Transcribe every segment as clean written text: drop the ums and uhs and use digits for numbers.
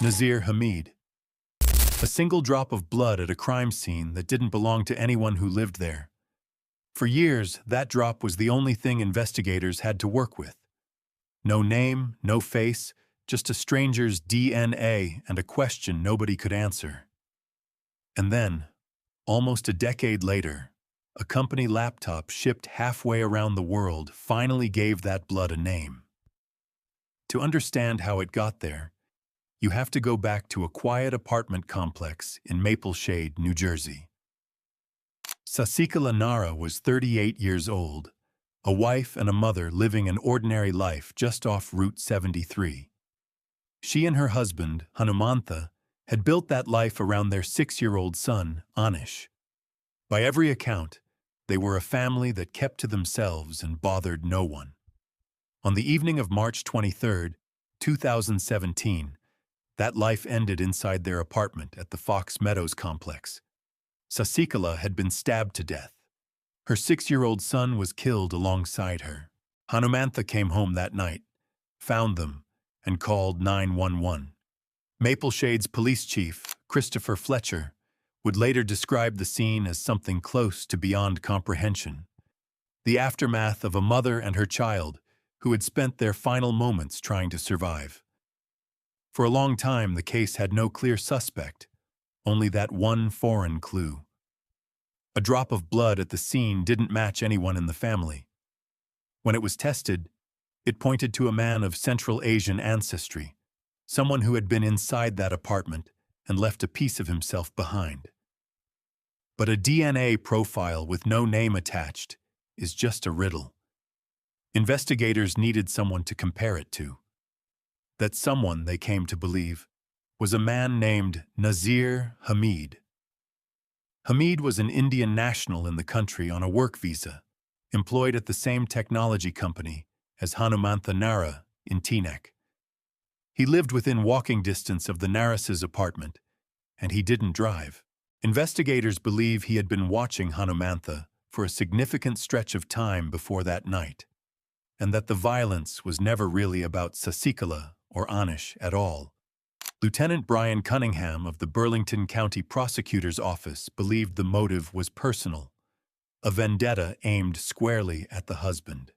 Nazir Hamid. A single drop of blood at a crime scene that didn't belong to anyone who lived there. For years, that drop was the only thing investigators had to work with. No name, no face, just a stranger's DNA and a question nobody could answer. And then, almost a decade later, a company laptop shipped halfway around the world finally gave that blood a name. To understand how it got there, you have to go back to a quiet apartment complex in Maple Shade, New Jersey. Sasikala Nara was 38 years old, a wife and a mother living an ordinary life just off Route 73. She and her husband, Hanumantha, had built that life around their 6-year-old son, Anish. By every account, they were a family that kept to themselves and bothered no one. On the evening of March 23, 2017, that life ended inside their apartment at the Fox Meadows complex. Sasikala had been stabbed to death. Her 6-year-old son was killed alongside her. Hanumantha came home that night, found them, and called 911. Maple Shade's police chief, Christopher Fletcher, would later describe the scene as something close to beyond comprehension. The aftermath of a mother and her child who had spent their final moments trying to survive. For a long time, the case had no clear suspect, only that one foreign clue. A drop of blood at the scene didn't match anyone in the family. When it was tested, it pointed to a man of Central Asian ancestry, someone who had been inside that apartment and left a piece of himself behind. But a DNA profile with no name attached is just a riddle. Investigators needed someone to compare it to. That someone, they came to believe, was a man named Nazir Hamid. Hamid was an Indian national in the country on a work visa, employed at the same technology company as Hanumantha Nara in Teaneck. He lived within walking distance of the Naras' apartment, and he didn't drive. Investigators believe he had been watching Hanumantha for a significant stretch of time before that night, and that the violence was never really about Sasikala or Anish at all. Lieutenant Brian Cunningham of the Burlington County Prosecutor's Office believed the motive was personal, a vendetta aimed squarely at the husband.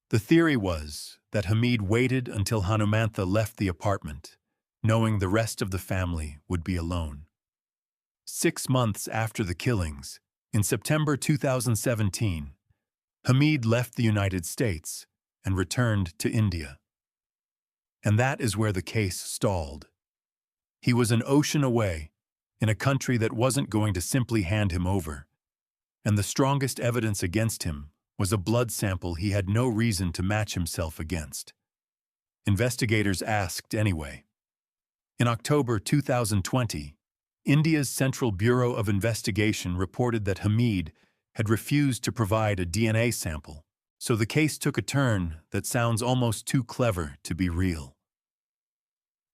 The theory was that Hamid waited until Hanumantha left the apartment, knowing the rest of the family would be alone. 6 months after the killings, in September 2017, Hamid left the United States and returned to India. And that is where the case stalled. He was an ocean away, in a country that wasn't going to simply hand him over, and the strongest evidence against him was a blood sample he had no reason to match himself against. Investigators asked anyway. In October 2020, India's Central Bureau of Investigation reported that Hamid had refused to provide a DNA sample, so the case took a turn that sounds almost too clever to be real.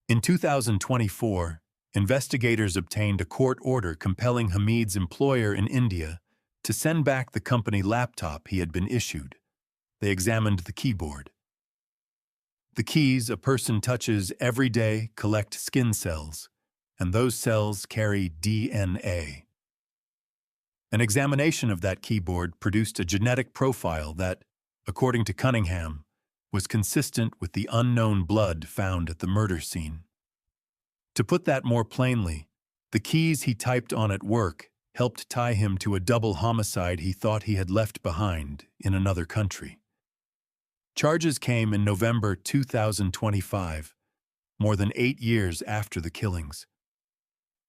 In 2024, investigators obtained a court order compelling Hamid's employer in India to send back the company laptop he had been issued. They examined the keyboard. The keys a person touches every day collect skin cells, and those cells carry DNA. An examination of that keyboard produced a genetic profile that, according to Cunningham, was consistent with the unknown blood found at the murder scene. To put that more plainly, the keys he typed on at work helped tie him to a double homicide he thought he had left behind in another country. Charges came in November 2025, more than 8 years after the killings.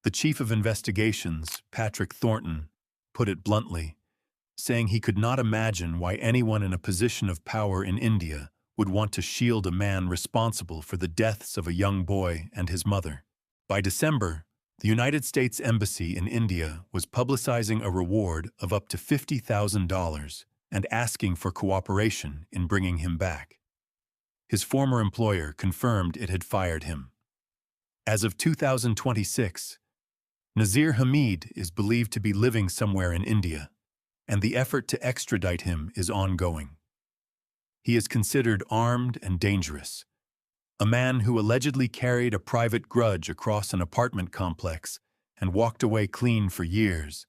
The chief of investigations, Patrick Thornton, put it bluntly, saying he could not imagine why anyone in a position of power in India would want to shield a man responsible for the deaths of a young boy and his mother. By December, the United States Embassy in India was publicizing a reward of up to $50,000 and asking for cooperation in bringing him back. His former employer confirmed it had fired him. As of 2026, Nazir Hamid is believed to be living somewhere in India, and the effort to extradite him is ongoing. He is considered armed and dangerous, a man who allegedly carried a private grudge across an apartment complex and walked away clean for years,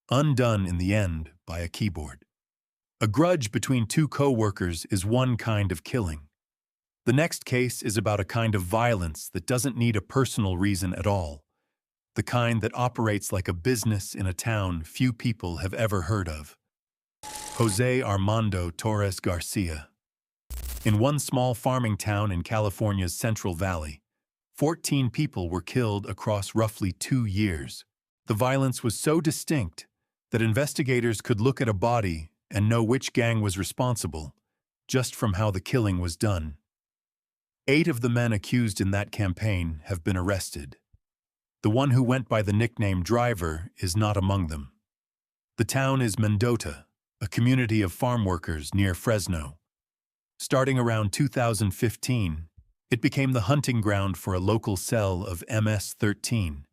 undone in the end by a keyboard. A grudge between two co-workers is one kind of killing. The next case is about a kind of violence that doesn't need a personal reason at all, the kind that operates like a business in a town few people have ever heard of. Jose Armando Torres Garcia. In one small farming town in California's Central Valley, 14 people were killed across roughly 2 years. The violence was so distinct that investigators could look at a body and know which gang was responsible, just from how the killing was done. 8 of the men accused in that campaign have been arrested. The one who went by the nickname Driver is not among them. The town is Mendota, a community of farm workers near Fresno. Starting around 2015, it became the hunting ground for a local cell of MS-13,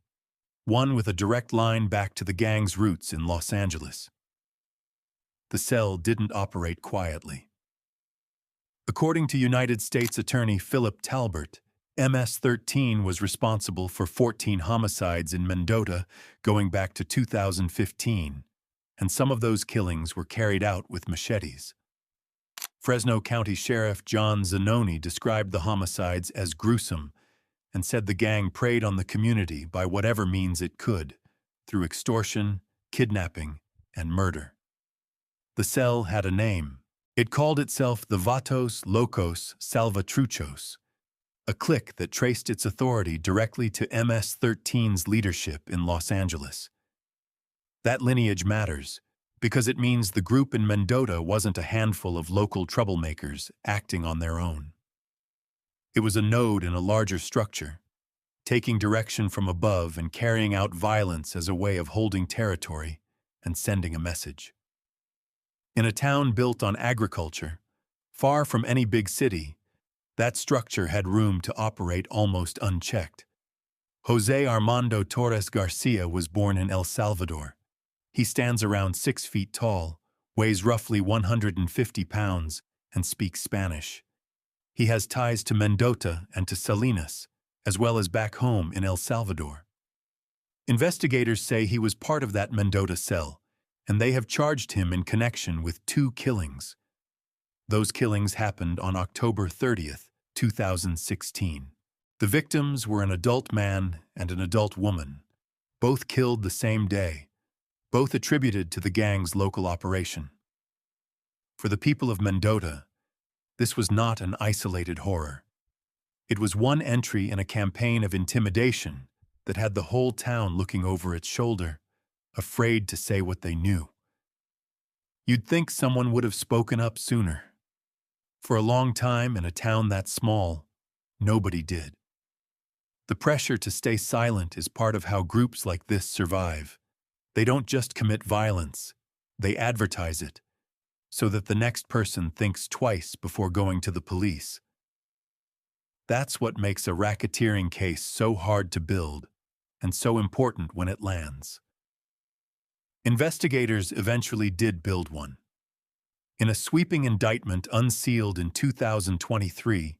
one with a direct line back to the gang's roots in Los Angeles. The cell didn't operate quietly. According to United States Attorney Philip Talbert, MS-13 was responsible for 14 homicides in Mendota going back to 2015, and some of those killings were carried out with machetes. Fresno County Sheriff John Zanoni described the homicides as gruesome and said the gang preyed on the community by whatever means it could, through extortion, kidnapping, and murder. The cell had a name. It called itself the Vatos Locos Salvatruchos, a clique that traced its authority directly to MS-13's leadership in Los Angeles. That lineage matters because it means the group in Mendota wasn't a handful of local troublemakers acting on their own. It was a node in a larger structure, taking direction from above and carrying out violence as a way of holding territory and sending a message. In a town built on agriculture, far from any big city, that structure had room to operate almost unchecked. Jose Armando Torres Garcia was born in El Salvador. He stands around 6 feet tall, weighs roughly 150 pounds, and speaks Spanish. He has ties to Mendota and to Salinas, as well as back home in El Salvador. Investigators say he was part of that Mendota cell, and they have charged him in connection with 2 killings. Those killings happened on October 30th, 2016. The victims were an adult man and an adult woman, both killed the same day, both attributed to the gang's local operation. For the people of Mendota, this was not an isolated horror. It was one entry in a campaign of intimidation that had the whole town looking over its shoulder, afraid to say what they knew. You'd think someone would have spoken up sooner. For a long time, in a town that small, nobody did. The pressure to stay silent is part of how groups like this survive. They don't just commit violence, they advertise it, so that the next person thinks twice before going to the police. That's what makes a racketeering case so hard to build and so important when it lands. Investigators eventually did build one. In a sweeping indictment unsealed in 2023,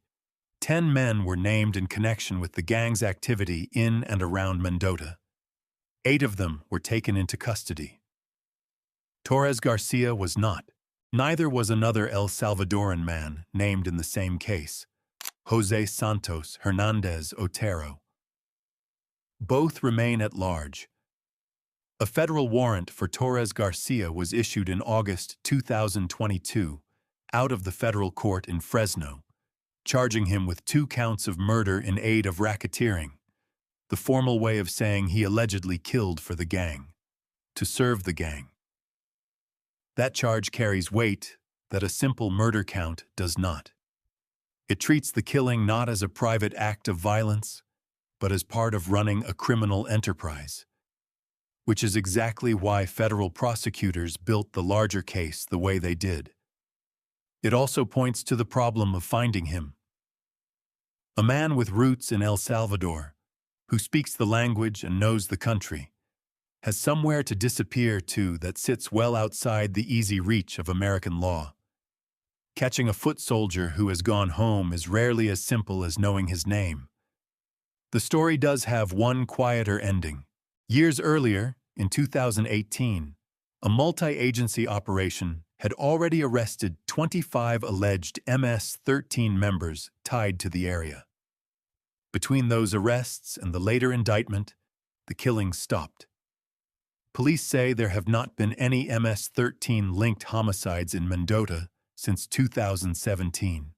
10 men were named in connection with the gang's activity in and around Mendota. 8 of them were taken into custody. Torres Garcia was not. Neither was another El Salvadoran man named in the same case, Jose Santos Hernandez Otero. Both remain at large. A federal warrant for Torres Garcia was issued in August 2022 out of the federal court in Fresno, charging him with 2 counts of murder in aid of racketeering, the formal way of saying he allegedly killed for the gang, to serve the gang. That charge carries weight that a simple murder count does not. It treats the killing not as a private act of violence, but as part of running a criminal enterprise, which is exactly why federal prosecutors built the larger case the way they did. It also points to the problem of finding him. A man with roots in El Salvador, who speaks the language and knows the country, has somewhere to disappear to that sits well outside the easy reach of American law. Catching a foot soldier who has gone home is rarely as simple as knowing his name. The story does have one quieter ending. Years earlier, in 2018, a multi-agency operation had already arrested 25 alleged MS-13 members tied to the area. Between those arrests and the later indictment, the killings stopped. Police say there have not been any MS-13-linked homicides in Mendota since 2017.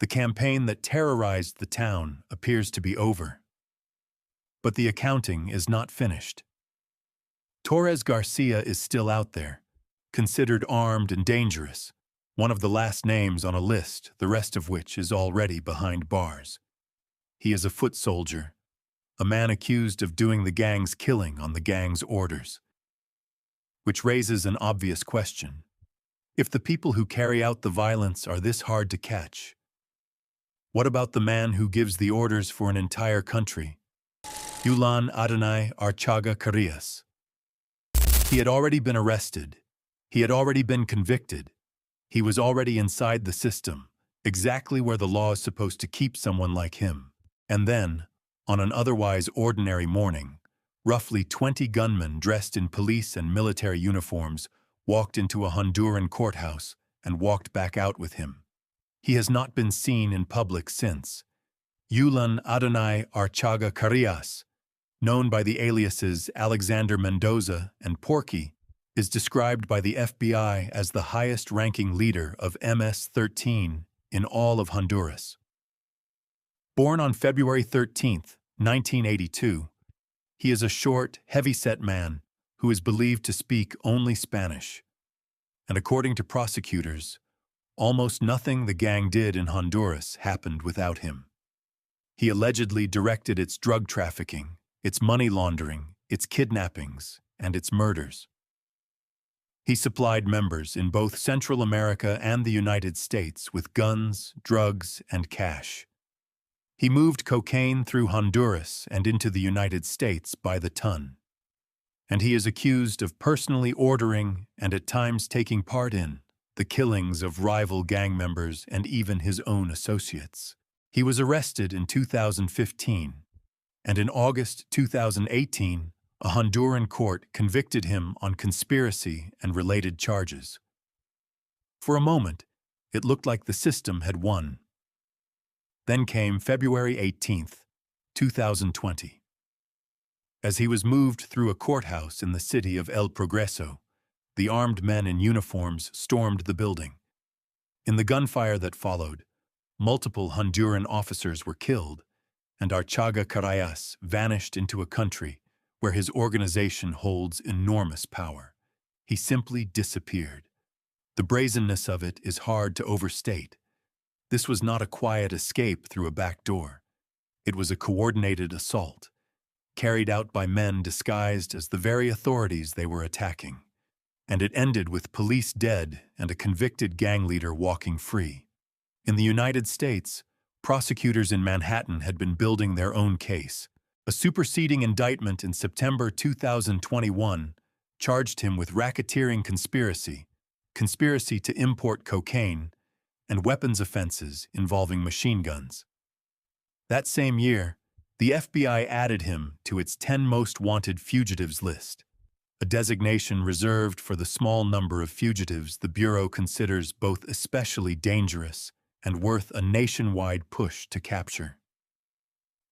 The campaign that terrorized the town appears to be over. But the accounting is not finished. Torres Garcia is still out there, considered armed and dangerous, one of the last names on a list, the rest of which is already behind bars. He is a foot soldier, a man accused of doing the gang's killing on the gang's orders. Which raises an obvious question. If the people who carry out the violence are this hard to catch, what about the man who gives the orders for an entire country? Yulan Adonai Archaga Carillas. He had already been arrested. He had already been convicted. He was already inside the system, exactly where the law is supposed to keep someone like him. And then, on an otherwise ordinary morning, roughly 20 gunmen dressed in police and military uniforms walked into a Honduran courthouse and walked back out with him. He has not been seen in public since. Yulan Adonai Archaga Carillas, known by the aliases Alexander Mendoza and Porky, is described by the FBI as the highest-ranking leader of MS-13 in all of Honduras. Born on February 13, 1982, he is a short, heavy-set man who is believed to speak only Spanish. And according to prosecutors, almost nothing the gang did in Honduras happened without him. He allegedly directed its drug trafficking, its money laundering, its kidnappings, and its murders. He supplied members in both Central America and the United States with guns, drugs, and cash. He moved cocaine through Honduras and into the United States by the ton. And he is accused of personally ordering and at times taking part in the killings of rival gang members and even his own associates. He was arrested in 2015, and in August 2018, a Honduran court convicted him on conspiracy and related charges. For a moment, it looked like the system had won. Then came February 18, 2020. As he was moved through a courthouse in the city of El Progreso, the armed men in uniforms stormed the building. In the gunfire that followed, multiple Honduran officers were killed, and Archaga Carillas vanished into a country where his organization holds enormous power. He simply disappeared. The brazenness of it is hard to overstate. This was not a quiet escape through a back door. It was a coordinated assault, carried out by men disguised as the very authorities they were attacking. And it ended with police dead and a convicted gang leader walking free. In the United States, prosecutors in Manhattan had been building their own case. A superseding indictment in September 2021 charged him with racketeering conspiracy, conspiracy to import cocaine, and weapons offenses involving machine guns. That same year, the FBI added him to its 10 most wanted fugitives list, a designation reserved for the small number of fugitives the Bureau considers both especially dangerous and worth a nationwide push to capture.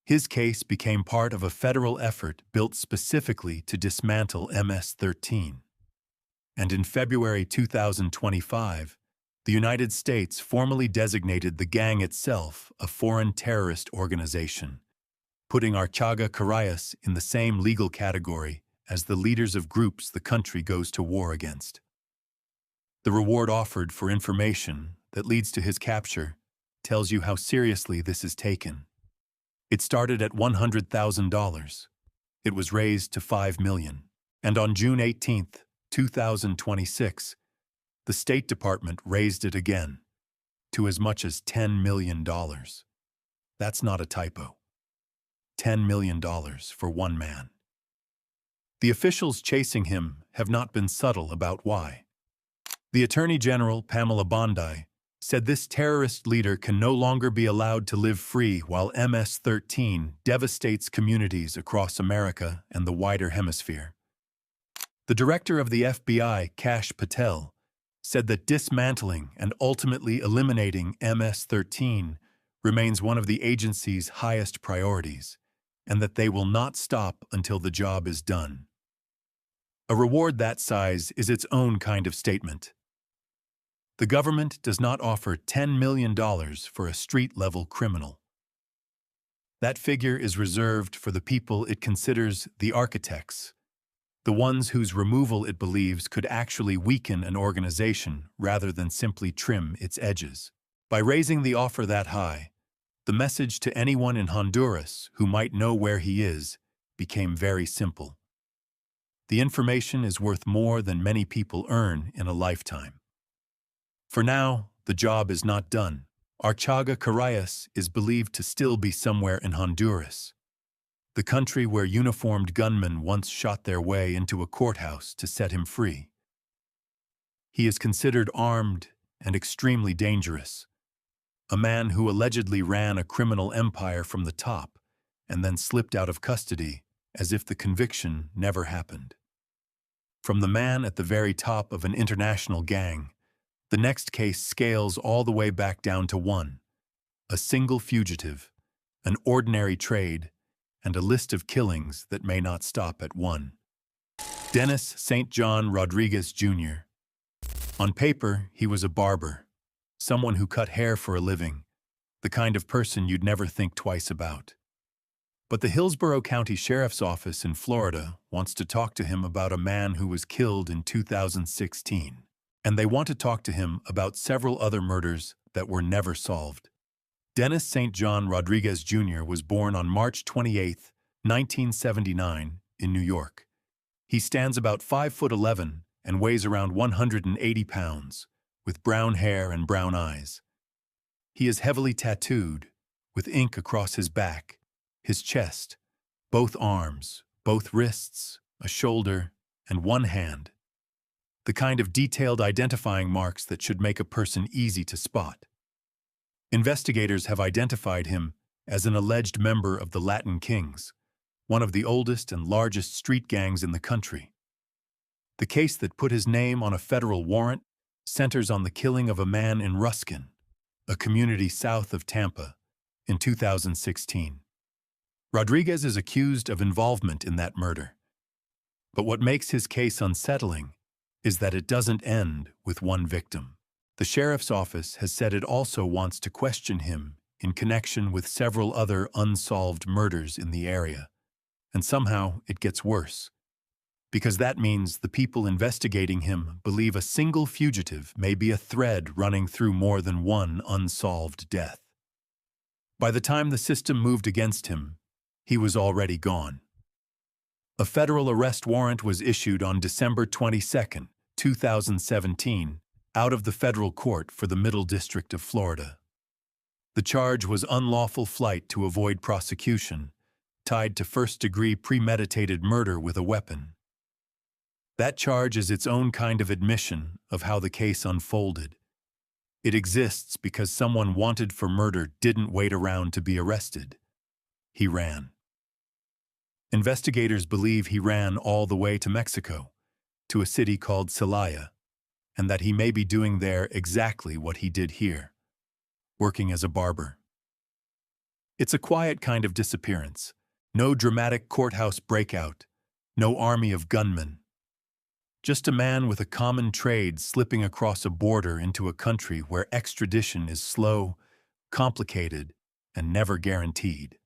His case became part of a federal effort built specifically to dismantle MS-13. And in February 2025, the United States formally designated the gang itself a foreign terrorist organization, putting Archaga Carillas in the same legal category as the leaders of groups the country goes to war against. The reward offered for information that leads to his capture tells you how seriously this is taken. It started at $100,000. It was raised to $5 million. And on June 18, 2026, the State Department raised it again to as much as $10 million. That's not a typo. $10 million for one man. The officials chasing him have not been subtle about why. The Attorney General, Pamela Bondi, said this terrorist leader can no longer be allowed to live free while MS-13 devastates communities across America and the wider hemisphere. The director of the FBI, Kash Patel, said that dismantling and ultimately eliminating MS-13 remains one of the agency's highest priorities, and that they will not stop until the job is done. A reward that size is its own kind of statement. The government does not offer $10 million for a street-level criminal. That figure is reserved for the people it considers the architects, the ones whose removal it believes could actually weaken an organization rather than simply trim its edges. By raising the offer that high, the message to anyone in Honduras who might know where he is became very simple. The information is worth more than many people earn in a lifetime. For now, the job is not done. Archaga Carayas is believed to still be somewhere in Honduras, the country where uniformed gunmen once shot their way into a courthouse to set him free. He is considered armed and extremely dangerous, a man who allegedly ran a criminal empire from the top and then slipped out of custody as if the conviction never happened. From the man at the very top of an international gang, the next case scales all the way back down to one: a single fugitive, an ordinary trade, and a list of killings that may not stop at one. Dennis St. John Rodriguez Jr. On paper, he was a barber, someone who cut hair for a living, the kind of person you'd never think twice about. But the Hillsborough County Sheriff's Office in Florida wants to talk to him about a man who was killed in 2016. And they want to talk to him about several other murders that were never solved. Dennis St. John Rodriguez Jr. was born on March 28, 1979, in New York. He stands about 5'11" and weighs around 180 pounds, with brown hair and brown eyes. He is heavily tattooed, with ink across his back, his chest, both arms, both wrists, a shoulder, and one hand. The kind of detailed identifying marks that should make a person easy to spot. Investigators have identified him as an alleged member of the Latin Kings, one of the oldest and largest street gangs in the country. The case that put his name on a federal warrant centers on the killing of a man in Ruskin, a community south of Tampa, in 2016. Rodriguez is accused of involvement in that murder. But what makes his case unsettling is that it doesn't end with one victim. The sheriff's office has said it also wants to question him in connection with several other unsolved murders in the area. And somehow it gets worse, because that means the people investigating him believe a single fugitive may be a thread running through more than one unsolved death. By the time the system moved against him, he was already gone. A federal arrest warrant was issued on December 22, 2017, out of the federal court for the Middle District of Florida. The charge was unlawful flight to avoid prosecution, tied to first-degree premeditated murder with a weapon. That charge is its own kind of admission of how the case unfolded. It exists because someone wanted for murder didn't wait around to be arrested. He ran. Investigators believe he ran all the way to Mexico, to a city called Celaya, and that he may be doing there exactly what he did here, working as a barber. It's a quiet kind of disappearance. No dramatic courthouse breakout, no army of gunmen. Just a man with a common trade slipping across a border into a country where extradition is slow, complicated, and never guaranteed.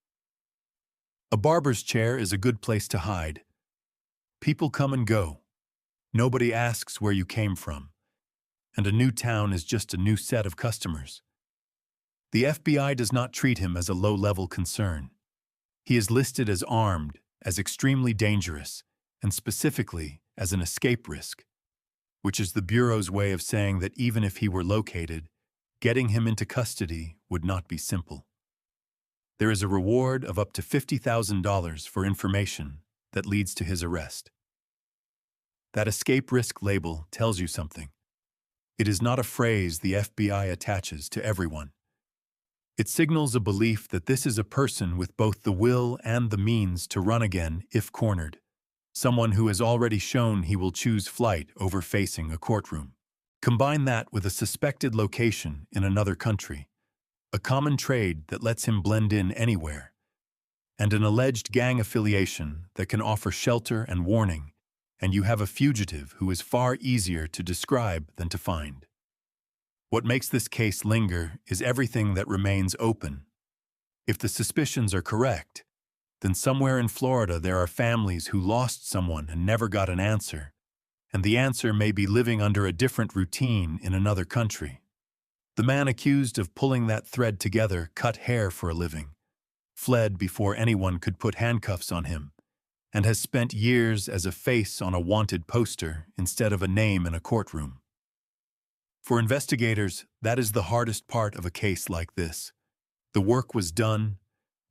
A barber's chair is a good place to hide. People come and go. Nobody asks where you came from. And a new town is just a new set of customers. The FBI does not treat him as a low-level concern. He is listed as armed, as extremely dangerous, and specifically as an escape risk, which is the Bureau's way of saying that even if he were located, getting him into custody would not be simple. There is a reward of up to $50,000 for information that leads to his arrest. That escape risk label tells you something. It is not a phrase the FBI attaches to everyone. It signals a belief that this is a person with both the will and the means to run again if cornered, someone who has already shown he will choose flight over facing a courtroom. Combine that with a suspected location in another country, a common trade that lets him blend in anywhere, and an alleged gang affiliation that can offer shelter and warning, and you have a fugitive who is far easier to describe than to find. What makes this case linger is everything that remains open. If the suspicions are correct, then somewhere in Florida there are families who lost someone and never got an answer, and the answer may be living under a different routine in another country. The man accused of pulling that thread together cut hair for a living, fled before anyone could put handcuffs on him, and has spent years as a face on a wanted poster instead of a name in a courtroom. For investigators, that is the hardest part of a case like this. The work was done,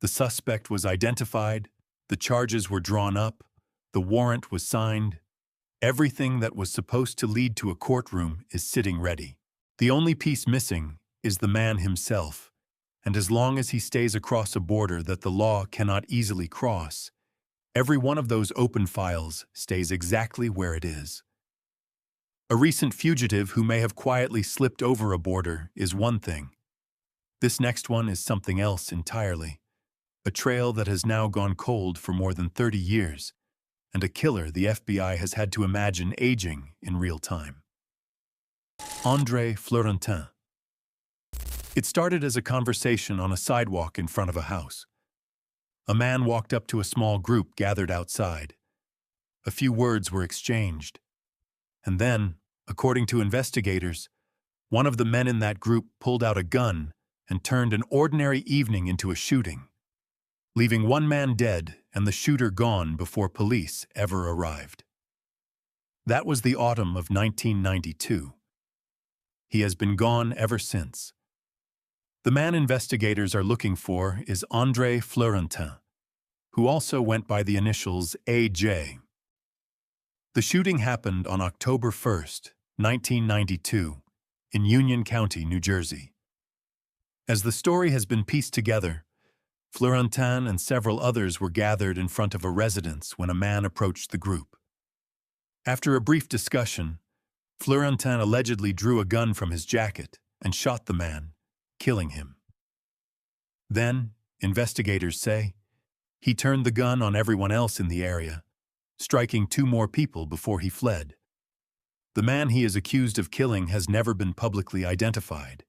the suspect was identified, the charges were drawn up, the warrant was signed. Everything that was supposed to lead to a courtroom is sitting ready. The only piece missing is the man himself, and as long as he stays across a border that the law cannot easily cross, every one of those open files stays exactly where it is. A recent fugitive who may have quietly slipped over a border is one thing. This next one is something else entirely. A trail that has now gone cold for more than 30 years, and a killer the FBI has had to imagine aging in real time. André Florentin. It started as a conversation on a sidewalk in front of a house. A man walked up to a small group gathered outside. A few words were exchanged. And then, according to investigators, one of the men in that group pulled out a gun and turned an ordinary evening into a shooting, leaving one man dead and the shooter gone before police ever arrived. That was the autumn of 1992. He has been gone ever since. The man investigators are looking for is André Florentin, who also went by the initials AJ. The shooting happened on October 1st, 1992, in Union County, New Jersey. As the story has been pieced together, Florentin and several others were gathered in front of a residence when a man approached the group. After a brief discussion, Florentin allegedly drew a gun from his jacket and shot the man, killing him. Then, investigators say, he turned the gun on everyone else in the area, striking 2 more people before he fled. The man he is accused of killing has never been publicly identified,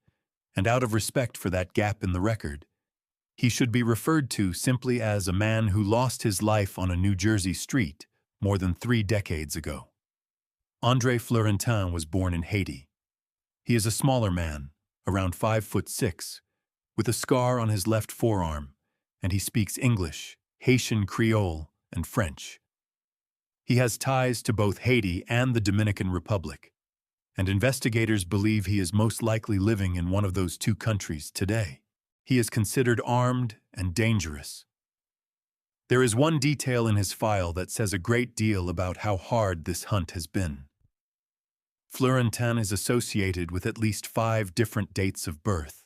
and out of respect for that gap in the record, he should be referred to simply as a man who lost his life on a New Jersey street more than 3 decades ago. André Florentin was born in Haiti. He is a smaller man, around 5'6", with a scar on his left forearm, and he speaks English, Haitian Creole, and French. He has ties to both Haiti and the Dominican Republic, and investigators believe he is most likely living in one of those 2 countries today. He is considered armed and dangerous. There is one detail in his file that says a great deal about how hard this hunt has been. Florentin is associated with at least 5 different dates of birth.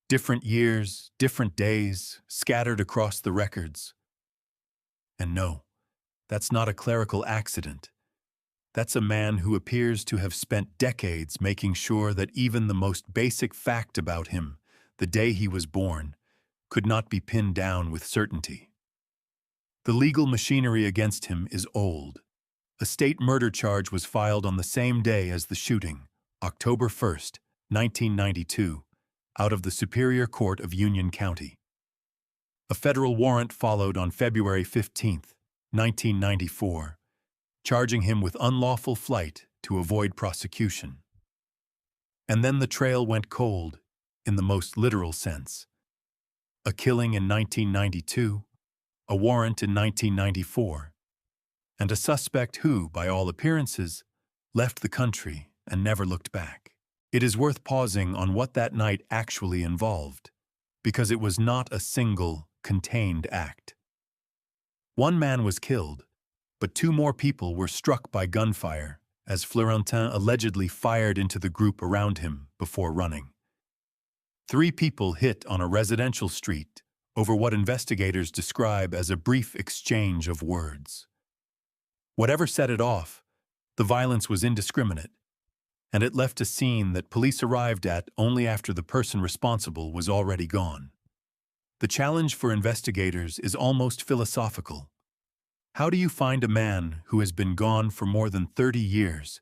Different years, different days, scattered across the records. And no, that's not a clerical accident. That's a man who appears to have spent decades making sure that even the most basic fact about him, the day he was born, could not be pinned down with certainty. The legal machinery against him is old. A state murder charge was filed on the same day as the shooting, October 1st, 1992, out of the Superior Court of Union County. A federal warrant followed on February 15th, 1994, charging him with unlawful flight to avoid prosecution. And then the trail went cold, in the most literal sense. A killing in 1992, a warrant in 1994, and a suspect who, by all appearances, left the country and never looked back. It is worth pausing on what that night actually involved, because it was not a single, contained act. One man was killed, but 2 more people were struck by gunfire as Florentin allegedly fired into the group around him before running. 3 people hit on a residential street over what investigators describe as a brief exchange of words. Whatever set it off, the violence was indiscriminate, and it left a scene that police arrived at only after the person responsible was already gone. The challenge for investigators is almost philosophical. How do you find a man who has been gone for more than 30 years,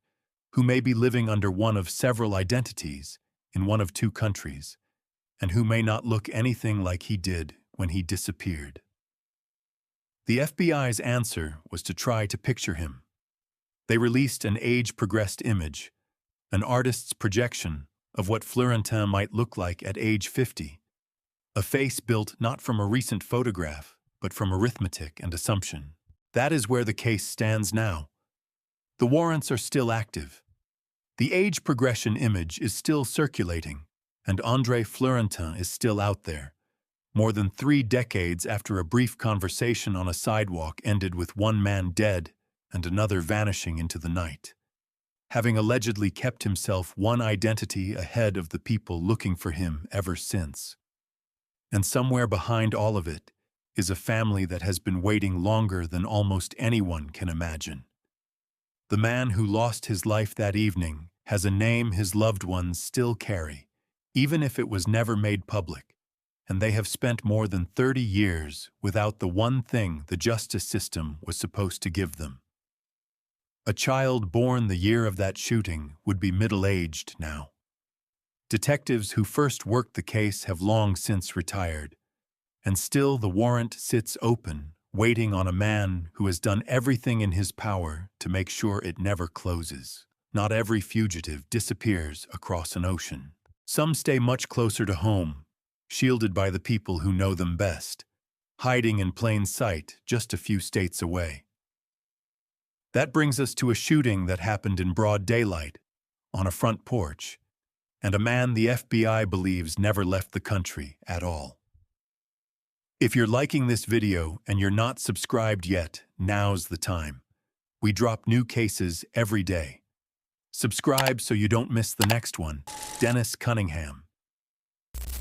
who may be living under one of several identities in one of 2 countries, and who may not look anything like he did when he disappeared? The FBI's answer was to try to picture him. They released an age-progressed image, an artist's projection of what Florentin might look like at age 50, a face built not from a recent photograph, but from arithmetic and assumption. That is where the case stands now. The warrants are still active. The age progression image is still circulating, and André Florentin is still out there, more than 3 decades after a brief conversation on a sidewalk ended with one man dead and another vanishing into the night, having allegedly kept himself one identity ahead of the people looking for him ever since. And somewhere behind all of it is a family that has been waiting longer than almost anyone can imagine. The man who lost his life that evening has a name his loved ones still carry, even if it was never made public, and they have spent more than 30 years without the one thing the justice system was supposed to give them. A child born the year of that shooting would be middle-aged now. Detectives who first worked the case have long since retired, and still the warrant sits open, waiting on a man who has done everything in his power to make sure it never closes. Not every fugitive disappears across an ocean. Some stay much closer to home, shielded by the people who know them best, hiding in plain sight just a few states away. That brings us to a shooting that happened in broad daylight, on a front porch, and a man the FBI believes never left the country at all. If you're liking this video and you're not subscribed yet, now's the time. We drop new cases every day. Subscribe so you don't miss the next one. Dennis Cunningham.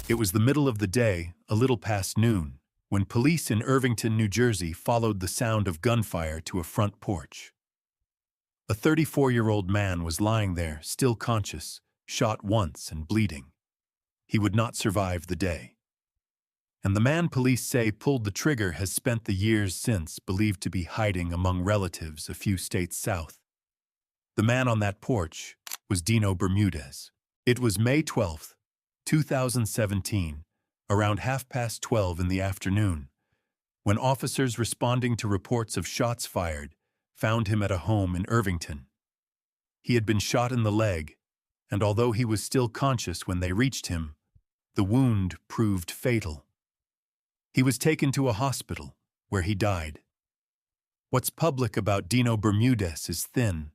It was the middle of the day, a little past noon, when police in Irvington, New Jersey followed the sound of gunfire to a front porch. A 34-year-old man was lying there, still conscious, shot once and bleeding. He would not survive the day. And the man police say pulled the trigger has spent the years since believed to be hiding among relatives a few states south. The man on that porch was Dino Bermudez. It was May 12, 2017, around 12:30 in the afternoon, when officers responding to reports of shots fired found him at a home in Irvington. He had been shot in the leg, and although he was still conscious when they reached him, the wound proved fatal. He was taken to a hospital, where he died. What's public about Dino Bermudez is thin,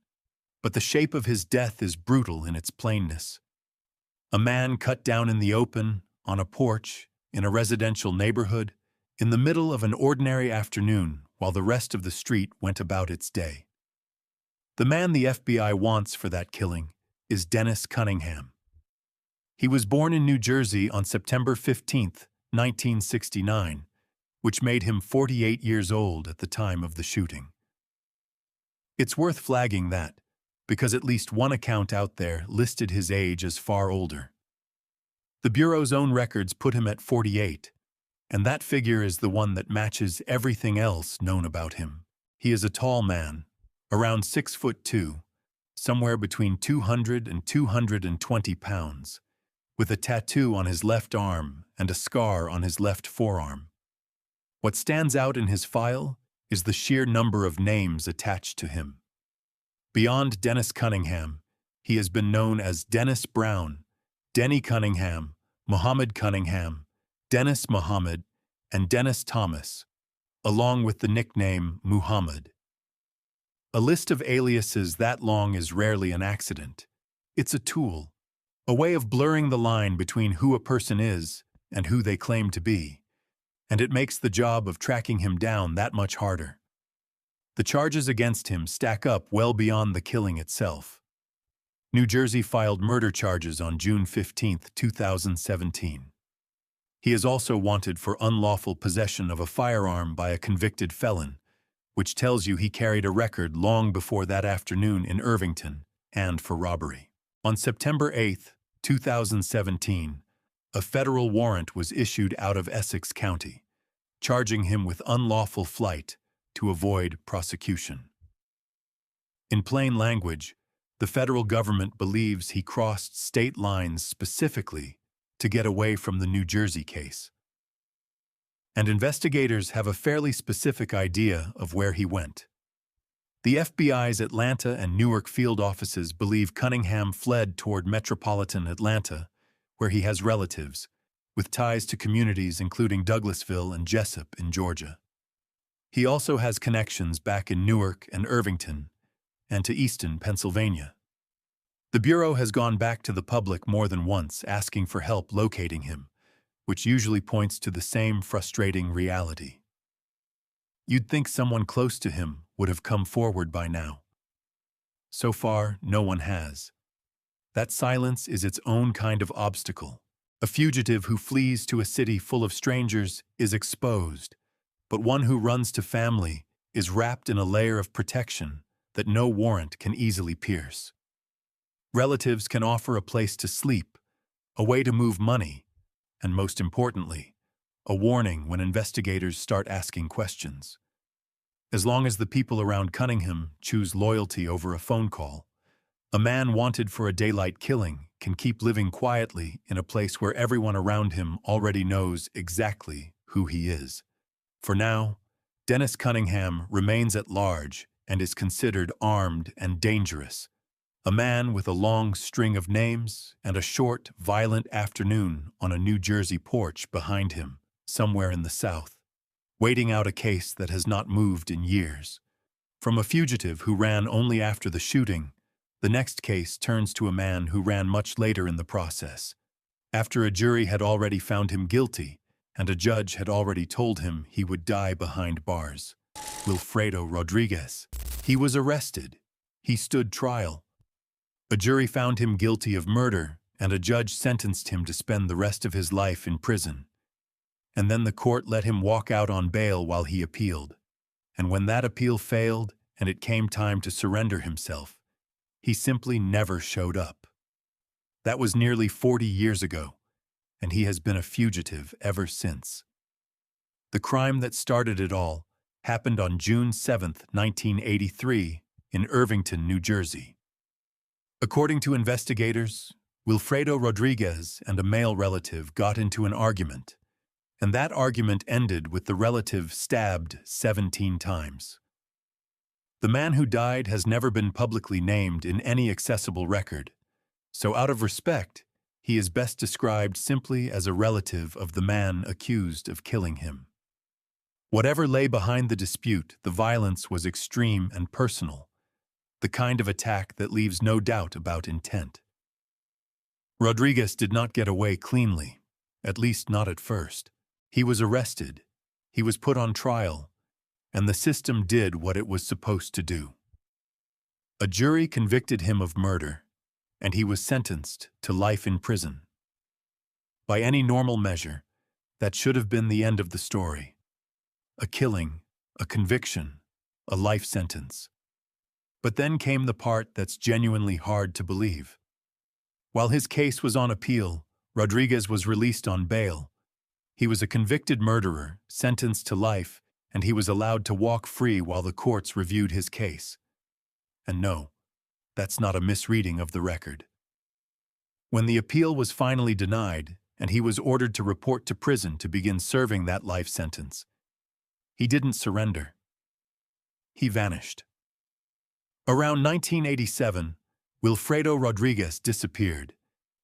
but the shape of his death is brutal in its plainness. A man cut down in the open, on a porch, in a residential neighborhood, in the middle of an ordinary afternoon while the rest of the street went about its day. The man the FBI wants for that killing is Dennis Cunningham. He was born in New Jersey on September 15, 1969, which made him 48 years old at the time of the shooting. It's worth flagging that, because at least one account out there listed his age as far older. The Bureau's own records put him at 48, and that figure is the one that matches everything else known about him. He is a tall man, around 6'2", somewhere between 200 and 220 pounds, with a tattoo on his left arm and a scar on his left forearm. What stands out in his file is the sheer number of names attached to him. Beyond Dennis Cunningham, he has been known as Dennis Brown, Denny Cunningham, Muhammad Cunningham, Dennis Muhammad, and Dennis Thomas, along with the nickname Muhammad. A list of aliases that long is rarely an accident. It's a tool, a way of blurring the line between who a person is and who they claim to be, and it makes the job of tracking him down that much harder. The charges against him stack up well beyond the killing itself. New Jersey filed murder charges on June 15, 2017. He is also wanted for unlawful possession of a firearm by a convicted felon, which tells you he carried a record long before that afternoon in Irvington, and for robbery. On September 8, 2017, a federal warrant was issued out of Essex County, charging him with unlawful flight to avoid prosecution. In plain language, the federal government believes he crossed state lines specifically to get away from the New Jersey case. And investigators have a fairly specific idea of where he went. The FBI's Atlanta and Newark field offices believe Cunningham fled toward metropolitan Atlanta, where he has relatives, with ties to communities including Douglasville and Jessup in Georgia. He also has connections back in Newark and Irvington, and to Easton, Pennsylvania. The Bureau has gone back to the public more than once asking for help locating him, which usually points to the same frustrating reality. You'd think someone close to him would have come forward by now. So far, no one has. That silence is its own kind of obstacle. A fugitive who flees to a city full of strangers is exposed, but one who runs to family is wrapped in a layer of protection that no warrant can easily pierce. Relatives can offer a place to sleep, a way to move money, and most importantly, a warning when investigators start asking questions. As long as the people around Cunningham choose loyalty over a phone call, a man wanted for a daylight killing can keep living quietly in a place where everyone around him already knows exactly who he is. For now, Dennis Cunningham remains at large and is considered armed and dangerous, a man with a long string of names and a short, violent afternoon on a New Jersey porch behind him, somewhere in the South, waiting out a case that has not moved in years. From a fugitive who ran only after the shooting, the next case turns to a man who ran much later in the process, after a jury had already found him guilty and a judge had already told him he would die behind bars. Wilfredo Rodriguez. He was arrested. He stood trial. A jury found him guilty of murder, and a judge sentenced him to spend the rest of his life in prison. And then the court let him walk out on bail while he appealed. And when that appeal failed and it came time to surrender himself, he simply never showed up. That was nearly 40 years ago, and he has been a fugitive ever since. The crime that started it all happened on June 7, 1983, in Irvington, New Jersey. According to investigators, Wilfredo Rodriguez and a male relative got into an argument, and that argument ended with the relative stabbed 17 times. The man who died has never been publicly named in any accessible record, so out of respect, he is best described simply as a relative of the man accused of killing him. Whatever lay behind the dispute, the violence was extreme and personal, the kind of attack that leaves no doubt about intent. Rodriguez did not get away cleanly, at least not at first. He was arrested, he was put on trial, and the system did what it was supposed to do. A jury convicted him of murder, and he was sentenced to life in prison. By any normal measure, that should have been the end of the story. A killing, a conviction, a life sentence. But then came the part that's genuinely hard to believe. While his case was on appeal, Rodriguez was released on bail. He was a convicted murderer, sentenced to life, and he was allowed to walk free while the courts reviewed his case. And no, that's not a misreading of the record. When the appeal was finally denied, and he was ordered to report to prison to begin serving that life sentence, he didn't surrender. He vanished. Around 1987, Wilfredo Rodriguez disappeared,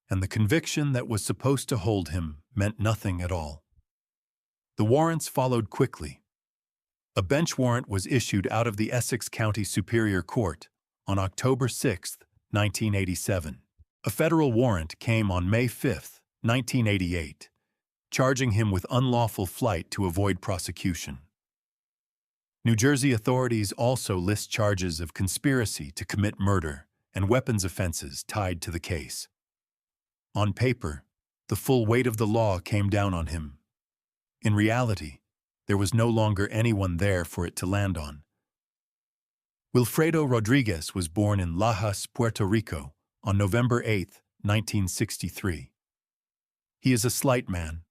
and the conviction that was supposed to hold him meant nothing at all. The warrants followed quickly. A bench warrant was issued out of the Essex County Superior Court on October 6, 1987. A federal warrant came on May 5, 1988, charging him with unlawful flight to avoid prosecution. New Jersey authorities also list charges of conspiracy to commit murder and weapons offenses tied to the case. On paper, the full weight of the law came down on him. In reality, there was no longer anyone there for it to land on. Wilfredo Rodriguez was born in Lajas, Puerto Rico, on November 8, 1963. He is a slight man,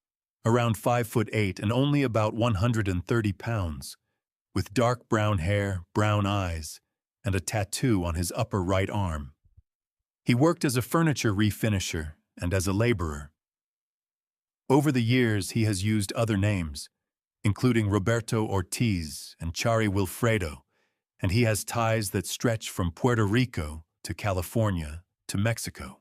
around 5'8" and only about 130 pounds, with dark brown hair, brown eyes, and a tattoo on his upper right arm. He worked as a furniture refinisher and as a laborer. Over the years, he has used other names, including Roberto Ortiz and Chari Wilfredo, and he has ties that stretch from Puerto Rico to California to Mexico.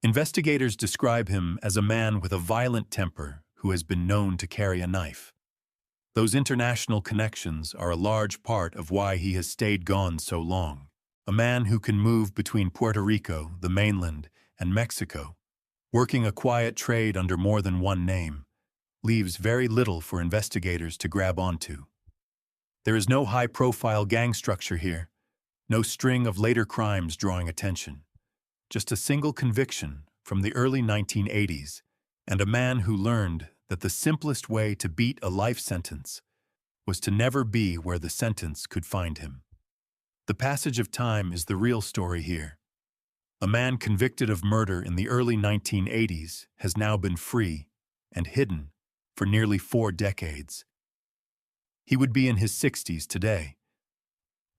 Investigators describe him as a man with a violent temper who has been known to carry a knife. Those international connections are a large part of why he has stayed gone so long. A man who can move between Puerto Rico, the mainland, and Mexico, working a quiet trade under more than one name, leaves very little for investigators to grab onto. There is no high-profile gang structure here, no string of later crimes drawing attention, just a single conviction from the early 1980s and a man who learned that the simplest way to beat a life sentence was to never be where the sentence could find him. The passage of time is the real story here. A man convicted of murder in the early 1980s has now been free and hidden for nearly 4 decades. He would be in his 60s today.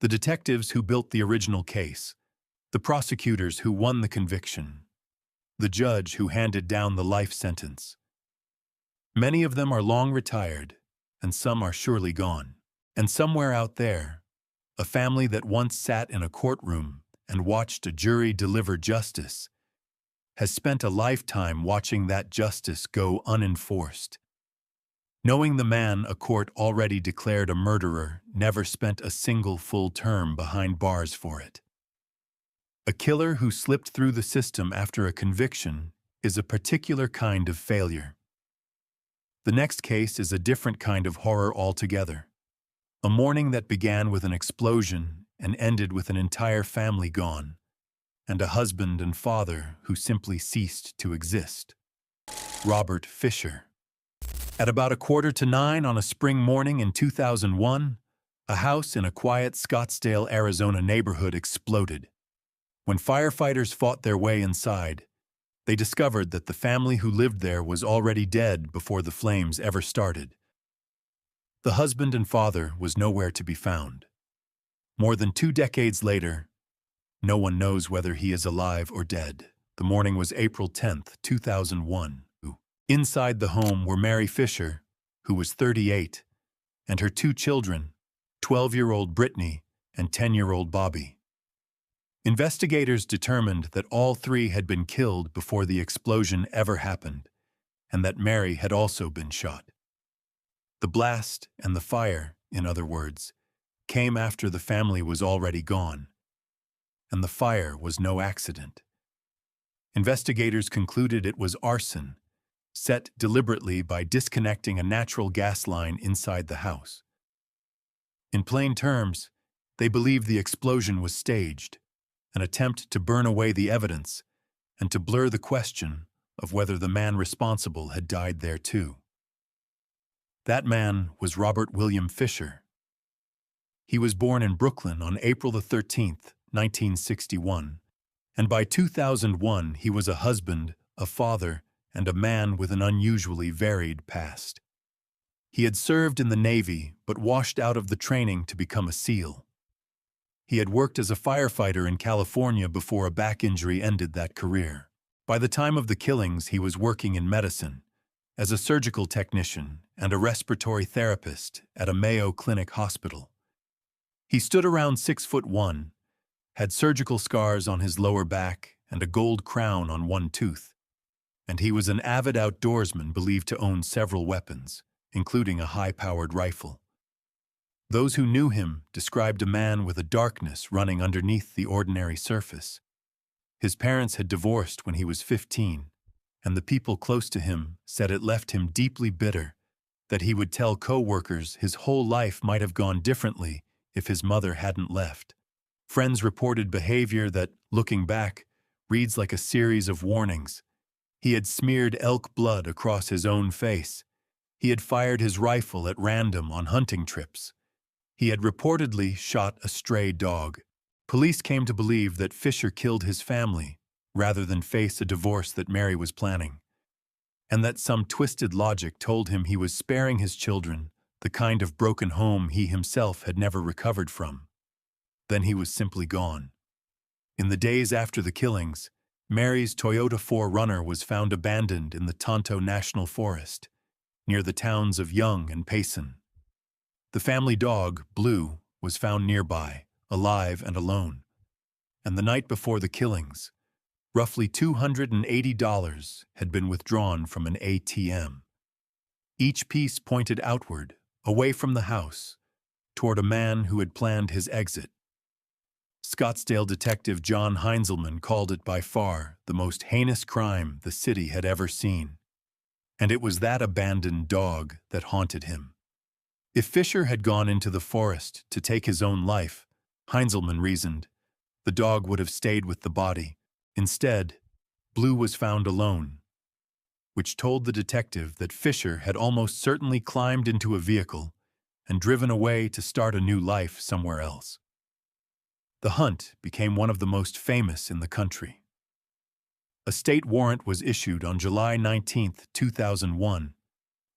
The detectives who built the original case, the prosecutors who won the conviction, the judge who handed down the life sentence. Many of them are long retired, and some are surely gone. And somewhere out there, a family that once sat in a courtroom and watched a jury deliver justice has spent a lifetime watching that justice go unenforced. Knowing the man a court already declared a murderer never spent a single full term behind bars for it. A killer who slipped through the system after a conviction is a particular kind of failure. The next case is a different kind of horror altogether. A morning that began with an explosion and ended with an entire family gone, and a husband and father who simply ceased to exist. Robert Fisher. At about 8:45 on a spring morning in 2001, a house in a quiet Scottsdale, Arizona neighborhood exploded. When firefighters fought their way inside, they discovered that the family who lived there was already dead before the flames ever started. The husband and father was nowhere to be found. More than 2 decades later, no one knows whether he is alive or dead. The morning was April 10th, 2001. Inside the home were Mary Fisher, who was 38, and her 2 children, 12-year-old Brittany and 10-year-old Bobby. Investigators determined that all 3 had been killed before the explosion ever happened, and that Mary had also been shot. The blast and the fire, in other words, came after the family was already gone, and the fire was no accident. Investigators concluded it was arson, set deliberately by disconnecting a natural gas line inside the house. In plain terms, they believed the explosion was staged, an attempt to burn away the evidence and to blur the question of whether the man responsible had died there too. That man was Robert William Fisher. He was born in Brooklyn on April 13th, 1961, and by 2001 he was a husband, a father, and a man with an unusually varied past. He had served in the Navy but washed out of the training to become a SEAL. He had worked as a firefighter in California before a back injury ended that career. By the time of the killings, he was working in medicine, as a surgical technician and a respiratory therapist at a Mayo Clinic hospital. He stood around 6'1", had surgical scars on his lower back and a gold crown on one tooth, and he was an avid outdoorsman believed to own several weapons, including a high-powered rifle. Those who knew him described a man with a darkness running underneath the ordinary surface. His parents had divorced when he was 15, and the people close to him said it left him deeply bitter that he would tell co-workers his whole life might have gone differently if his mother hadn't left. Friends reported behavior that, looking back, reads like a series of warnings. He had smeared elk blood across his own face. He had fired his rifle at random on hunting trips. He had reportedly shot a stray dog. Police came to believe that Fisher killed his family rather than face a divorce that Mary was planning, and that some twisted logic told him he was sparing his children the kind of broken home he himself had never recovered from. Then he was simply gone. In the days after the killings, Mary's Toyota 4Runner was found abandoned in the Tonto National Forest, near the towns of Young and Payson. The family dog, Blue, was found nearby, alive and alone. And the night before the killings, roughly $280 had been withdrawn from an ATM. Each piece pointed outward, away from the house, toward a man who had planned his exit. Scottsdale detective John Heinzelman called it by far the most heinous crime the city had ever seen. And it was that abandoned dog that haunted him. If Fisher had gone into the forest to take his own life, Heinzelman reasoned, the dog would have stayed with the body. Instead, Blue was found alone, which told the detective that Fisher had almost certainly climbed into a vehicle and driven away to start a new life somewhere else. The hunt became one of the most famous in the country. A state warrant was issued on July 19, 2001,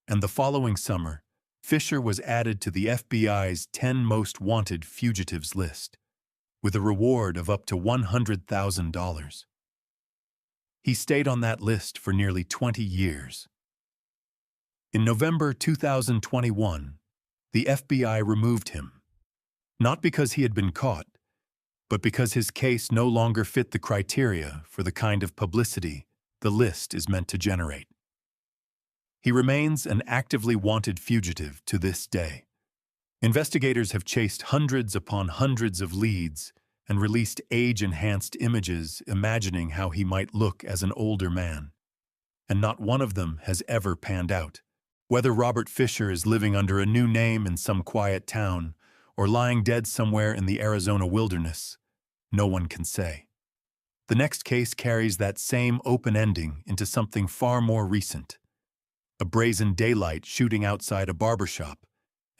and the following summer, Fisher was added to the FBI's 10 most wanted fugitives list, with a reward of up to $100,000. He stayed on that list for nearly 20 years. In November 2021, the FBI removed him, not because he had been caught, but because his case no longer fit the criteria for the kind of publicity the list is meant to generate. He remains an actively wanted fugitive to this day. Investigators have chased hundreds upon hundreds of leads and released age-enhanced images imagining how he might look as an older man. And not one of them has ever panned out. Whether Robert Fisher is living under a new name in some quiet town or lying dead somewhere in the Arizona wilderness, no one can say. The next case carries that same open ending into something far more recent. A brazen daylight shooting outside a barbershop,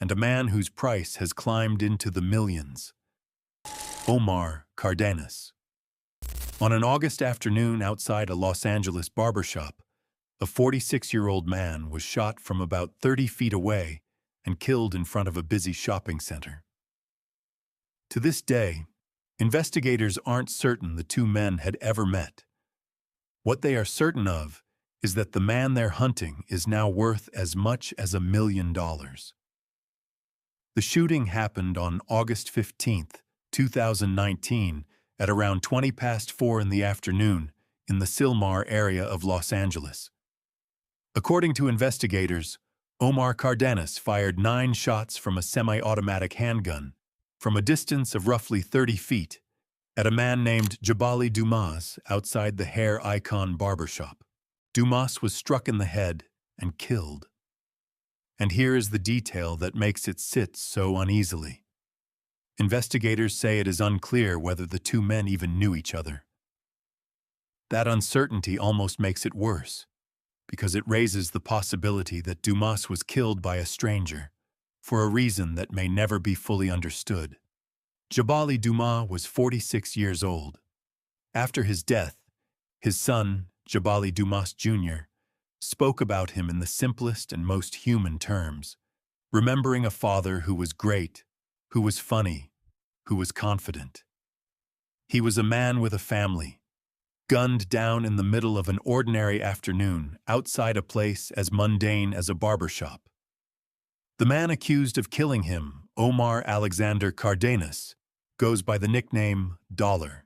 and a man whose price has climbed into the millions. Omar Cardenas. On an August afternoon outside a Los Angeles barbershop, a 46-year-old man was shot from about 30 feet away and killed in front of a busy shopping center. To this day, investigators aren't certain the two men had ever met. What they are certain of is that the man they're hunting is now worth as much as $1 million. The shooting happened on August 15, 2019, at around 4:20 in the afternoon in the Sylmar area of Los Angeles. According to investigators, Omar Cardenas fired 9 shots from a semi-automatic handgun from a distance of roughly 30 feet at a man named Jabali Dumas outside the Hair Icon barbershop. Dumas was struck in the head and killed. And here is the detail that makes it sit so uneasily. Investigators say it is unclear whether the two men even knew each other. That uncertainty almost makes it worse, because it raises the possibility that Dumas was killed by a stranger, for a reason that may never be fully understood. Jabali Dumas was 46 years old. After his death, his son, Jabali Dumas Jr., spoke about him in the simplest and most human terms, remembering a father who was great, who was funny, who was confident. He was a man with a family, gunned down in the middle of an ordinary afternoon outside a place as mundane as a barbershop. The man accused of killing him, Omar Alexander Cardenas, goes by the nickname Dollar.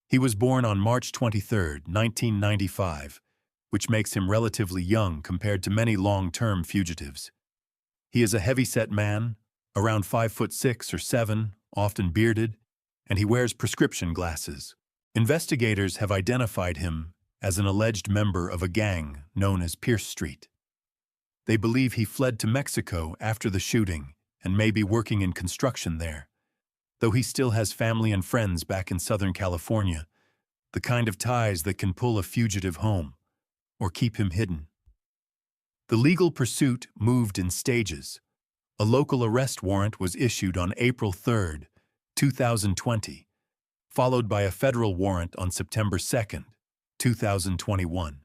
He was born on March 23, 1995, which makes him relatively young compared to many long-term fugitives. He is a heavy-set man, around 5'6" or 7", often bearded, and he wears prescription glasses. Investigators have identified him as an alleged member of a gang known as Pierce Street. They believe he fled to Mexico after the shooting and may be working in construction there. Though he still has family and friends back in Southern California, the kind of ties that can pull a fugitive home or keep him hidden. The legal pursuit moved in stages. A local arrest warrant was issued on April 3, 2020, followed by a federal warrant on September 2, 2021.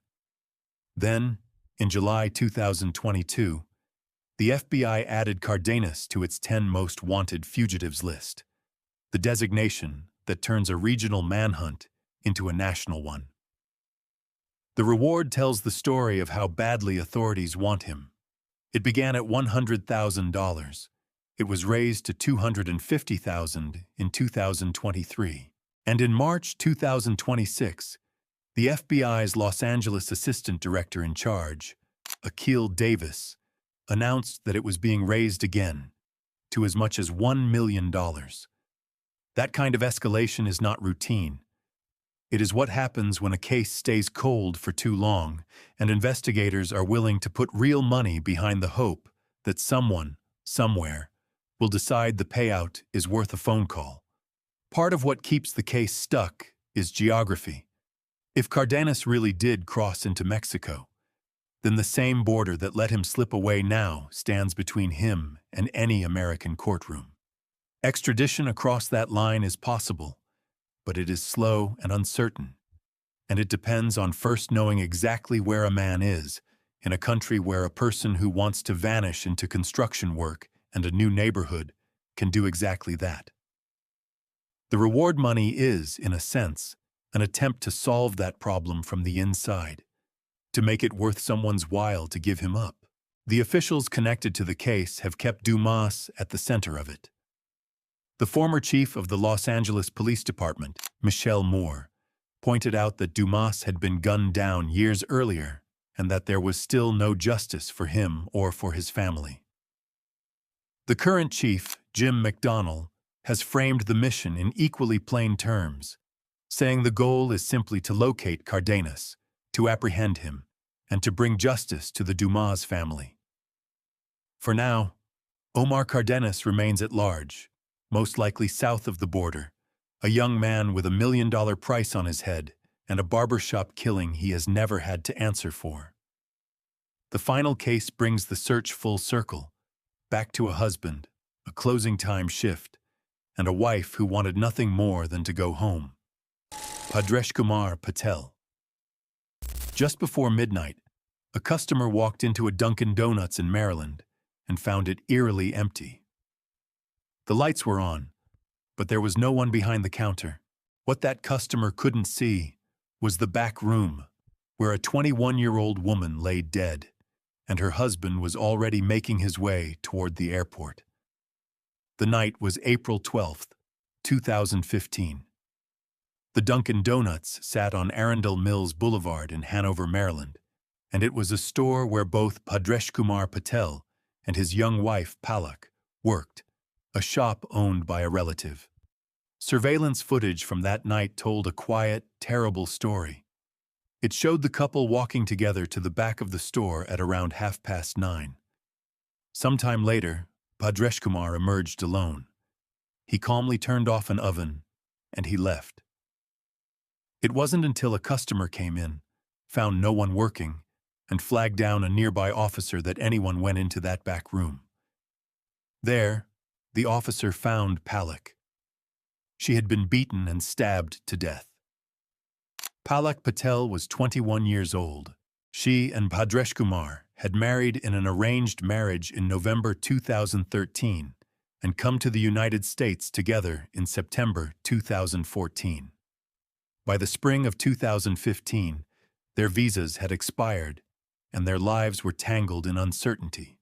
Then, in July 2022, the FBI added Cardenas to its 10 most wanted fugitives list, the designation that turns a regional manhunt into a national one. The reward tells the story of how badly authorities want him. It began at $100,000. It was raised to $250,000 in 2023. And in March 2026, the FBI's Los Angeles Assistant Director in Charge, Akil Davis, announced that it was being raised again to as much as $1 million. That kind of escalation is not routine. It is what happens when a case stays cold for too long and investigators are willing to put real money behind the hope that someone, somewhere, will decide the payout is worth a phone call. Part of what keeps the case stuck is geography. If Cardenas really did cross into Mexico, then the same border that let him slip away now stands between him and any American courtroom. Extradition across that line is possible, but it is slow and uncertain, and it depends on first knowing exactly where a man is in a country where a person who wants to vanish into construction work and a new neighborhood can do exactly that. The reward money is, in a sense, an attempt to solve that problem from the inside, to make it worth someone's while to give him up. The officials connected to the case have kept Dumas at the center of it. The former chief of the Los Angeles Police Department, Michelle Moore, pointed out that Dumas had been gunned down years earlier and that there was still no justice for him or for his family. The current chief, Jim McDonnell, has framed the mission in equally plain terms, saying the goal is simply to locate Cardenas, to apprehend him, and to bring justice to the Dumas family. For now, Omar Cardenas remains at large, most likely south of the border, a young man with $1 million price on his head and a barbershop killing he has never had to answer for. The final case brings the search full circle, back to a husband, a closing time shift, and a wife who wanted nothing more than to go home. Bhadresh Kumar Patel. Just before midnight, a customer walked into a Dunkin' Donuts in Maryland and found it eerily empty. The lights were on, but there was no one behind the counter. What that customer couldn't see was the back room, where a 21-year-old woman lay dead, and her husband was already making his way toward the airport. The night was April 12, 2015. The Dunkin' Donuts sat on Arundel Mills Boulevard in Hanover, Maryland, and it was a store where both Bhadresh Kumar Patel and his young wife Palak worked, a shop owned by a relative. Surveillance footage from that night told a quiet, terrible story. It showed the couple walking together to the back of the store at around 9:30. Sometime later, Bhadresh Kumar emerged alone. He calmly turned off an oven, and he left. It wasn't until a customer came in, found no one working, and flagged down a nearby officer that anyone went into that back room. There, the officer found Palak. She had been beaten and stabbed to death. Palak Patel was 21 years old. She and Bhadresh Kumar had married in an arranged marriage in November 2013 and come to the United States together in September 2014. By the spring of 2015, their visas had expired and their lives were tangled in uncertainty.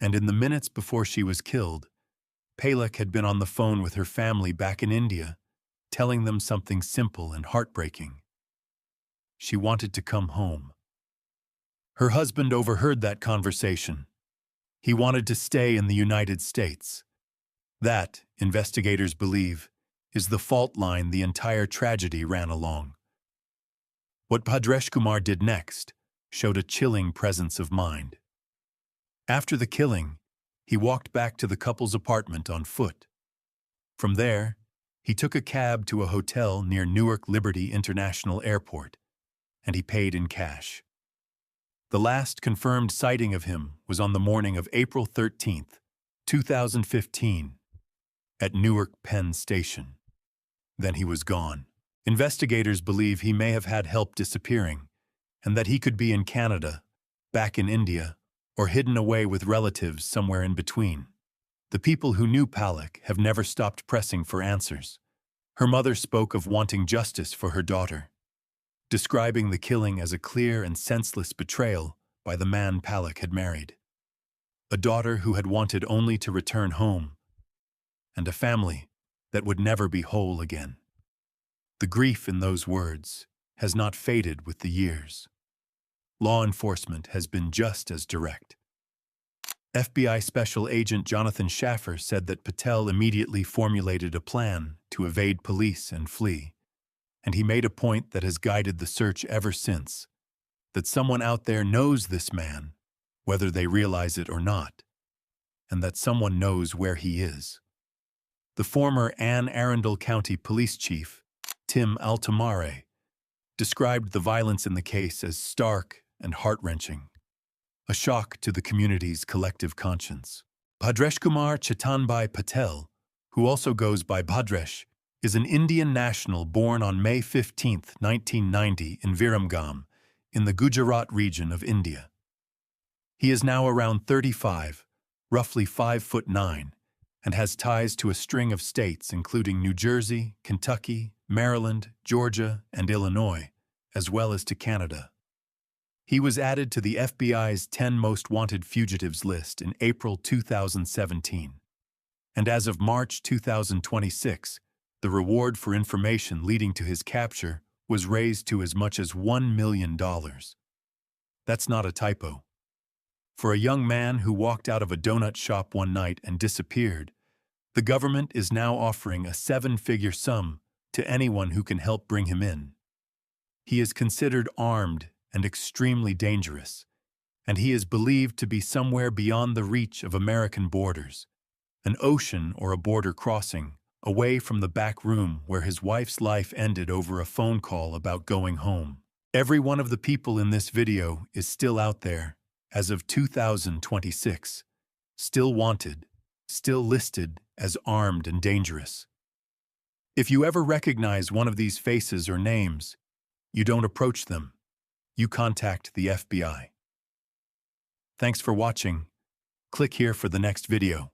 And in the minutes before she was killed, Palak had been on the phone with her family back in India, telling them something simple and heartbreaking. She wanted to come home. Her husband overheard that conversation. He wanted to stay in the United States. That, investigators believe, is the fault line the entire tragedy ran along. What Bhadresh Kumar did next showed a chilling presence of mind. After the killing, he walked back to the couple's apartment on foot. From there, he took a cab to a hotel near Newark Liberty International Airport, and he paid in cash. The last confirmed sighting of him was on the morning of April 13, 2015, at Newark Penn Station. Then he was gone. Investigators believe he may have had help disappearing, and that he could be in Canada, back in India, or hidden away with relatives somewhere in between. The people who knew Palak have never stopped pressing for answers. Her mother spoke of wanting justice for her daughter, describing the killing as a clear and senseless betrayal by the man Palak had married. A daughter who had wanted only to return home, and a family that would never be whole again. The grief in those words has not faded with the years. Law enforcement has been just as direct. FBI Special Agent Jonathan Schaffer said that Patel immediately formulated a plan to evade police and flee, and he made a point that has guided the search ever since, that someone out there knows this man, whether they realize it or not, and that someone knows where he is. The former Anne Arundel County Police Chief, Tim Altamare, described the violence in the case as stark and heart-wrenching, a shock to the community's collective conscience. Bhadresh Kumar Chetanbhai Patel, who also goes by Bhadresh, is an Indian national born on May 15, 1990 in Viramgam, in the Gujarat region of India. He is now around 35, roughly 5'9", and has ties to a string of states including New Jersey, Kentucky, Maryland, Georgia, and Illinois, as well as to Canada. He was added to the FBI's 10 Most Wanted Fugitives list in April 2017. And as of March 2026, the reward for information leading to his capture was raised to as much as $1 million. That's not a typo. For a young man who walked out of a donut shop one night and disappeared, the government is now offering a 7-figure sum to anyone who can help bring him in. He is considered armed and extremely dangerous, and he is believed to be somewhere beyond the reach of American borders, an ocean or a border crossing, away from the back room where his wife's life ended over a phone call about going home. Every one of the people in this video is still out there, as of 2026, still wanted, still listed as armed and dangerous. If you ever recognize one of these faces or names, you don't approach them. You contact the FBI. Thanks for watching. Click here for the next video.